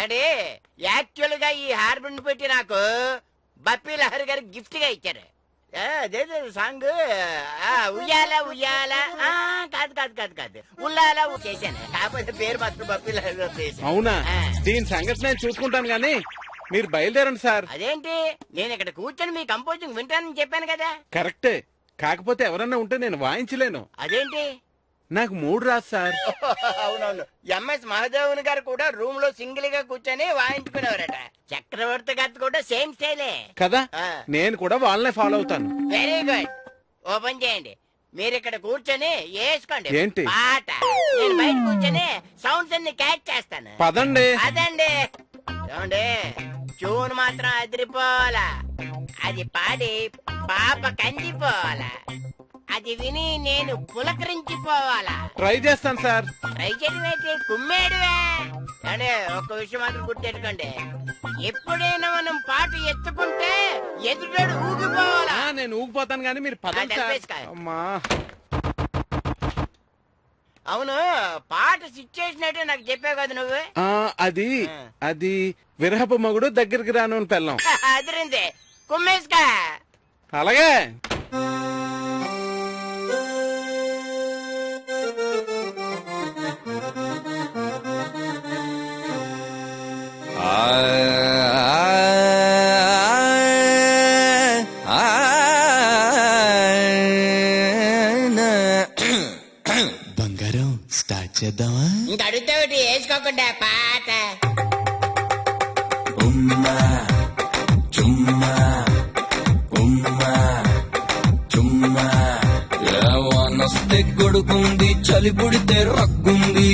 అంటే యాక్చువల్ గా ఈ హార్మోన్ పెట్టి నాకు బప్పీ లహరి గారు గిఫ్ట్ గా ఇచ్చారు. అదే సాంగ్ ఉయ్యాల ఉయ్యాల కాదు కాదు కాదు కాదు ఉల్లాల చేశాను. కాకపోతే పేరు మాత్రం బప్పీ లహరి గారు చేశాను. అవునా? దీని సంగతి నేను చూసుకుంటాను గానీ మీరు బయలుదేరండి సార్. అదేంటి, నేను ఇక్కడ కూర్చొని మీ కంపోజింగ్ వింటానని చెప్పాను కదా. కరెక్టే, కాకపోతే ఎవరన్నా ఉంటే నేను వాయించలేను. అదేంటి? నాకు మూడు రాదు సార్. అవునవును, ఎంఎస్ మహాదేవన్ గారు కూడా రూమ్ లో సింగిల్ గా కూర్చొని వాయించుకునేవారట. చక్రవర్తి గారు కూడా సేమ్ స్టైలే కదా, నేను కూడా వాళ్ళనే ఫాలో అవుతాను. Very good. ఓపెన్ చేయండి. మీరు ఇక్కడ కూర్చొని వేసుకోండి ఏంటి పాట, నేను బయట కూర్చొని సౌండ్స్ అన్ని క్యాచ్ చేస్తాను. పదండి. అదండి చూడండి, ట్యూన్ మాత్రం అదిరిపోవాలా. అది పాడి పాప కందిపోవాలా. అది విని నేను పులకరించిపోవాలా. ట్రై చేస్తాను సార్. ట్రై చేయడం కుమ్మేడువే. అంటే ఒక్క విషయం మాత్రం గుర్తెట్టుకోండి, ఎప్పుడైనా మనం పాట ఎత్తుకుంటే ఎదుటాడు ఊగిపోవాలా. నేను ఊగిపోతాను కానీ మీరు పదండి సార్. అమ్మా అవును, పాట సిచ్యుయేషన్ అంటే నాకు చెప్పావు కదా నువ్వు. అది అది విరహపు మగుడు దగ్గరికి రాను అని పెళ్ళం. అదిరింది, కుమ్మేసుకా. అలాగే. బంగారం స్టార్ట్ చేద్దామా? ఇంకా అడుగుతావుటి వేసుకోకుండా పాట. ఉమ్మా చుమ్మా ఉమ్మా చుమ్మా, వనస్తే గొడుగుంది, చలి పుడితే రగ్గుంది.